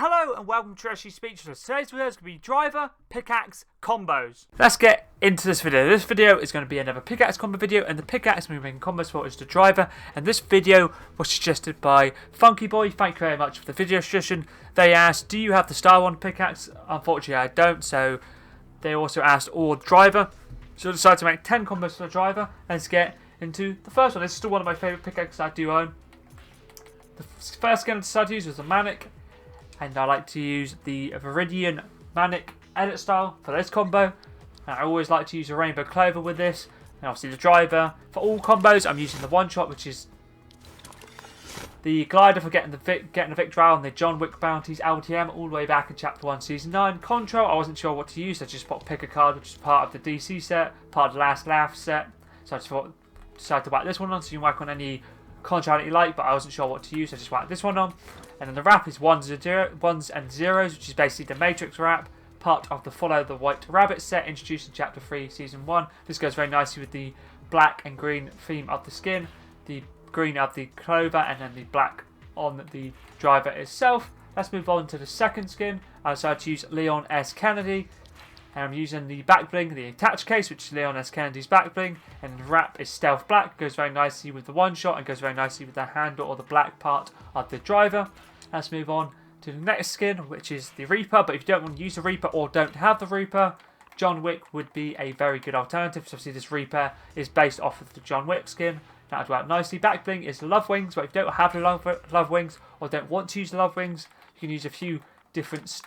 Hello and welcome to Actually Speechless. Today's video is going to be driver, pickaxe, combos. Let's get into this video. This video is going to be another pickaxe combo video, and the pickaxe we're making combos for is the driver. And this video was suggested by Funky Boy. Thank you very much for the video suggestion. They asked, do you have the Star 1 pickaxe? Unfortunately I don't, so they also asked or driver. So I decided to make 10 combos for the driver. Let's get into the first one. This is still one of my favourite pickaxes I do own. The first skin I decided to use was the Manic. And I like to use the Viridian Manic edit style for this combo. And I always like to use a Rainbow Clover with this. And obviously the driver. For all combos, I'm using the one shot, which is the glider for getting the victory on the John Wick bounties LTM all the way back in Chapter 1, Season 9. Control, I wasn't sure what to use, so I just pick a card, which is part of the DC set, part of the Last Laugh set. So I just decided to whack this one on, so you can whack on any control that you like, but I wasn't sure what to use, so I just whacked this one on. And then the wrap is ones and zeros, which is basically the Matrix wrap, part of the Follow the White Rabbit set introduced in Chapter 3, Season 1. This goes very nicely with the black and green theme of the skin, the green of the clover, and then the black on the driver itself. Let's move on to the second skin. I decided to use Leon S. Kennedy. And I'm using the back bling, the attached case, which is Leon S. Kennedy's back bling. And the wrap is Stealth Black. Goes very nicely with the one shot and goes very nicely with the handle or the black part of the driver. Let's move on to the next skin, which is the Reaper. But if you don't want to use the Reaper or don't have the Reaper, John Wick would be a very good alternative. So obviously this Reaper is based off of the John Wick skin. That would work nicely. Back bling is Love Wings. But if you don't have the love Wings or don't want to use the Love Wings, you can use a few different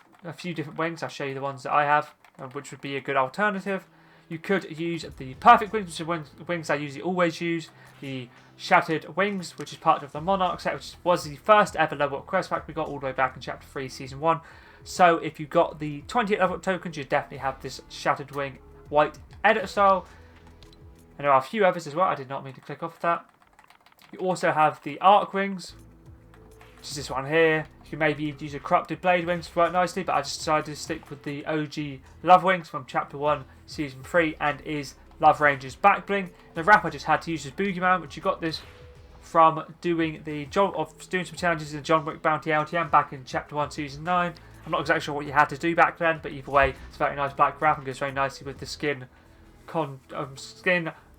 wings. I'll show you the ones that I have, which would be a good alternative. You could use the Perfect Wings, which are the wings I usually always use. The Shattered Wings, which is part of the Monarch set, which was the first ever level up quest pack we got all the way back in Chapter 3, Season 1. So if you got the 28 level up tokens, you definitely have this Shattered Wing white edit style. And there are a few others as well. I did not mean to click off that. You also have the Arc Wings, which is this one here. You can maybe use a Corrupted Blade Wings to work nicely, but I just decided to stick with the OG Love Wings from Chapter 1, Season 3, and is Love Ranger's back bling. The wrap I just had to use is Boogeyman, which you got this from doing some challenges in the John Wick Bounty LTM back in Chapter 1, Season 9. I'm not exactly sure what you had to do back then, but either way, it's a very nice black wrap and goes very nicely with the skin,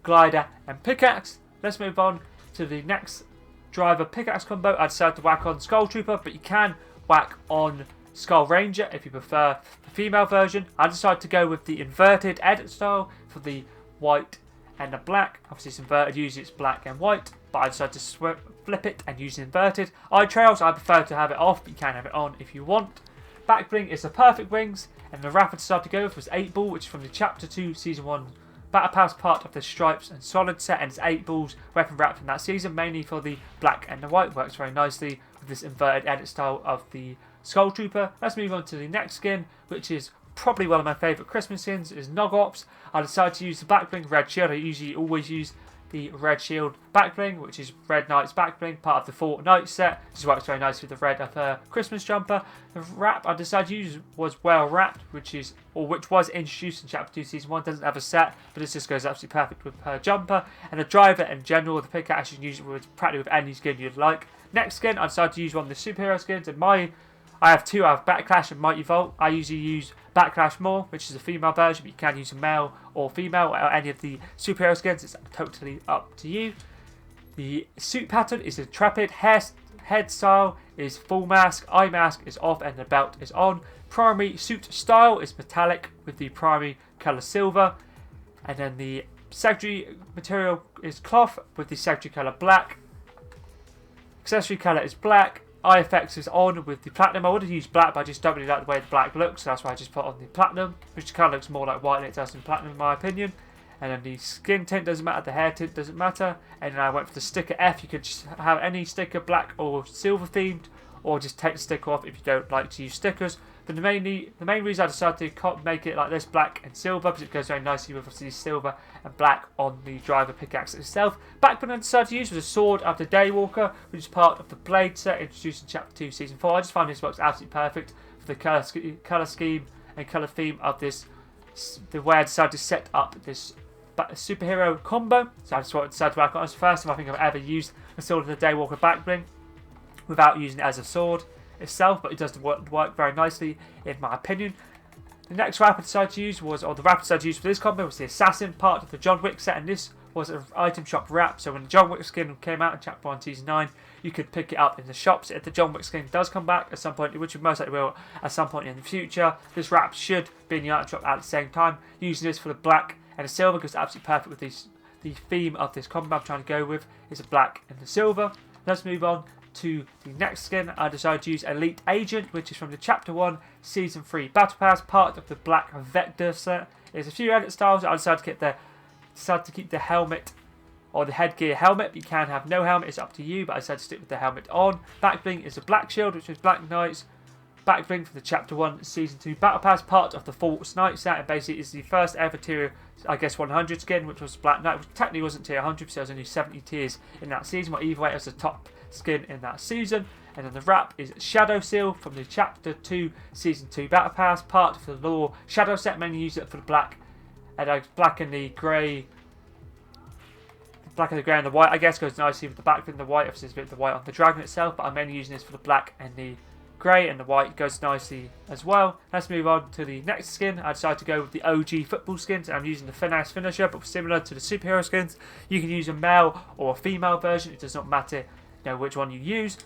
glider, and pickaxe. Let's move on to the next driver pickaxe combo. I decided to whack on Skull Trooper, but you can whack on Skull Ranger if you prefer the female version. I decided to go with the inverted edit style for the white and the black. Obviously it's inverted, usually it's black and white, but I decided to flip it and use inverted. Eye trails, I prefer to have it off, but you can have it on if you want. Back bling is the Perfect Wings, and the wrap I decided to go with was 8 Ball, which is from the Chapter 2 Season 1 Battle Pass part of the Stripes and Solid set, and it's 8 balls weapon wrap from that season, mainly for the black and the white. Works very nicely with this inverted edit style of the Skull Trooper. Let's move on to the next skin, which is probably one of my favourite Christmas skins, is Nog Ops. I decided to use the back bling Red Shield. I usually always use the Red Shield back bling, which is Red Knight's back bling, part of the Fortnite set. This works very nicely with the red of her Christmas jumper. The wrap I decided to use was Well Wrapped, which was introduced in Chapter 2 Season 1. Doesn't have a set, but this just goes absolutely perfect with her jumper. And the driver in general, the pickaxe, you can use it practically with any skin you'd like. Next skin, I decided to use one of the superhero skins, and I have two. I have Backlash and Mighty Volt. I usually use Backlash more, which is a female version, but you can use a male or female or any of the superhero skins. It's totally up to you. The suit pattern is Intrepid. Head style is full mask. Eye mask is off and the belt is on. Primary suit style is metallic with the primary colour silver. And then the secondary material is cloth with the secondary colour black. Accessory colour is black. Eye effects is on with the platinum. I would have used black, but I just don't really like the way the black looks, so that's why I just put on the platinum, which kind of looks more like white than it does in platinum in my opinion. And then the skin tint doesn't matter, the hair tint doesn't matter. And then I went for the sticker F. You could just have any sticker, black or silver themed, or just take the sticker off if you don't like to use stickers. But the main reason I decided to make it like this, black and silver, because it goes very nicely with obviously silver and black on the driver pickaxe itself. Back bling I decided to use was a Sword of the Daywalker, which is part of the Blade set introduced in Chapter 2 Season 4. I just find this works absolutely perfect for the colour scheme and colour theme of this, the way I decided to set up this superhero combo. So I just decided to work on it. It's the first time I think I've ever used a Sword of the Daywalker back bling without using it as a sword. itself, but it does work very nicely in my opinion. The next wrap I decided to use or the wrap I decided to use for this combo was the Assassin part of the John Wick set, and this was an item shop wrap. So when the John Wick skin came out in Chapter 1 Season 9, you could pick it up in the shops. If the John Wick skin does come back at some point, which it most likely will at some point in the future, this wrap should be in the item shop at the same time. Using this for the black and the silver because it's absolutely perfect with these. The theme of this combo I'm trying to go with is the black and the silver. Let's move on to the next skin. I decided to use Elite Agent, which is from the Chapter 1 Season 3 Battle Pass, part of the Black Vector set. There's a few edit styles. I decided to keep the helmet or the headgear helmet, but you can have no helmet, it's up to you, but I decided to stick with the helmet on. Back bling is a black shield, which is Black Knights. Back bling for the Chapter 1 Season 2 Battle Pass, part of the Fortnite set, and basically is the first ever tier, I guess 100 skin, which was Black Knight, which technically wasn't tier 100, so there was only 70 tiers in that season, but either way it was the top skin in that season. And then the wrap is Shadow Seal from the Chapter 2 Season 2 Battle Pass, part of the Law Shadow set, mainly use it for the black and the grey. Black and the grey and the white, I guess, goes nicely with the back and the white. Obviously, there's a bit of the white on the dragon itself, but I'm mainly using this for the black and the grey, and the white goes nicely as well. Let's move on to the next skin. I decided to go with the OG football skins, and I'm using the Finesse Finisher, but similar to the superhero skins, you can use a male or a female version. It does not matter, which one you use.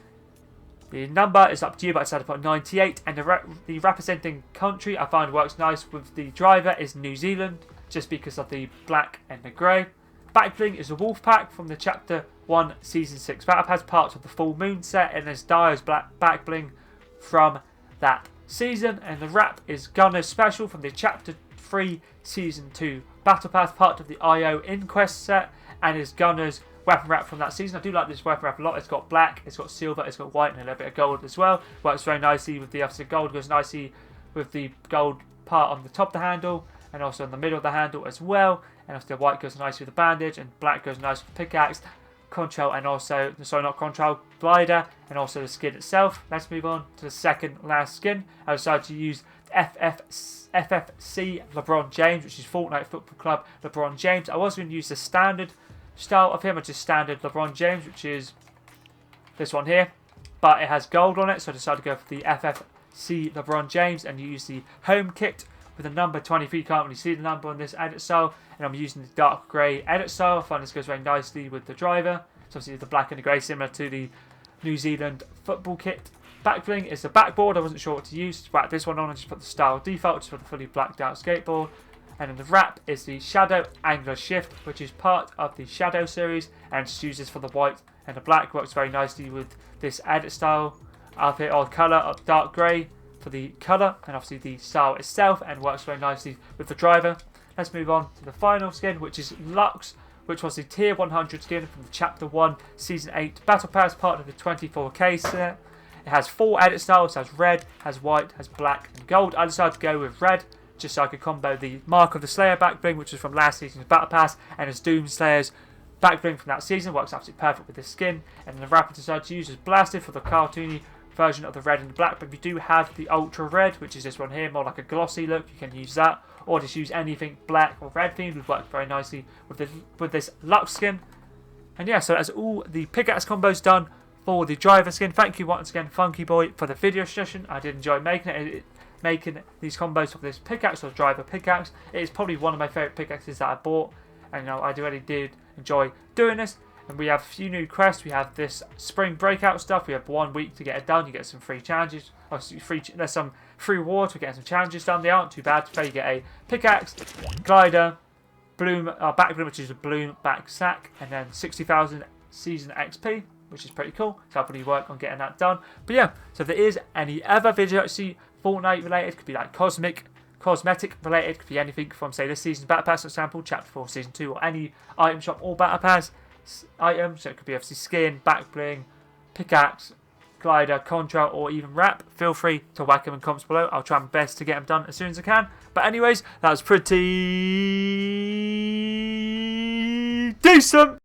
The number is up to you, but I decided to put 98, and the representing country I find works nice with the driver is New Zealand, just because of the black and the grey. Back bling is a wolf pack from the Chapter 1 Season 6 Battle Pass, part of the Full Moon set, and there's Dio's back bling from that season. And the wrap is Gunner's Special from the Chapter 3 Season 2 Battle Pass, part of the IO Inquest set, and is Gunner's weapon wrap from that season. I do like this weapon wrap a lot. It's got black, it's got silver, it's got white, and a little bit of gold as well. Works very nicely with the obviously gold goes nicely with the gold part on the top of the handle, and also in the middle of the handle as well. And obviously the white goes nicely with the bandage, and black goes nice with the pickaxe, control, and also, sorry, not control, glider, and also the skin itself. Let's move on to the second last skin. I decided to use FFC LeBron James, which is Fortnite Football Club LeBron James. I was going to use the standard style of him, which is standard LeBron James, which is this one here, but it has gold on it, so I decided to go for the FFC LeBron James and use the home kit with the number 23. You can't really see the number on this edit style, and I'm using the dark grey edit style. I find this goes very nicely with the driver. So obviously the black and the grey, similar to the New Zealand football kit. Back bling is the backboard. I wasn't sure what to use to wrap this one on. I just put the style default, just for the fully blacked out skateboard. And then the wrap is the Shadow Angular Shift, which is part of the Shadow series, and just uses for the white and the black. Works very nicely with this edit style. Up here, or colour of dark grey for the colour, and obviously the style itself, and works very nicely with the driver. Let's move on to the final skin, which is Lux, which was the tier 100 skin from the Chapter 1 Season 8 Battle Pass, part of the 24k set. It has 4 edit styles. It has red, has white, has black, and gold. I decided to go with red, just so I could combo the Mark of the Slayer back bling, which is from last season's Battle Pass, and his Doom Slayer's back bling from that season. Works absolutely perfect with this skin. And then the wrap I decided to use is Blasted for the cartoony version of the red and the black, but if you do have the ultra red, which is this one here, more like a glossy look, you can use that, or just use anything black or red themed. Would work very nicely with this Lux skin. And yeah, so that's all the pickaxe combos done for the driver skin. Thank you once again, Funky Boy, for the video session. I did enjoy making it. Making these combos for this pickaxe or driver pickaxe. It is probably one of my favourite pickaxes that I bought, and I really did enjoy doing this. And we have a few new quests. We have this spring breakout stuff. We have 1 week to get it done. You get some free challenges. There's some free rewards for getting some challenges done. They aren't too bad. So you get a pickaxe, glider, back bloom, which is a bloom back sack, and then 60,000 season XP, which is pretty cool. So I'll probably work on getting that done. But yeah, so if there is any other video you see Fortnite related, could be like cosmetic related, could be anything from, say, this season's Battle Pass, for example, Chapter 4 Season 2, or any item shop or Battle Pass item. So it could be obviously skin, back bling, pickaxe, glider, contra, or even wrap. Feel free to whack them in comments below. I'll try my best to get them done as soon as I can. But anyways, that was pretty decent.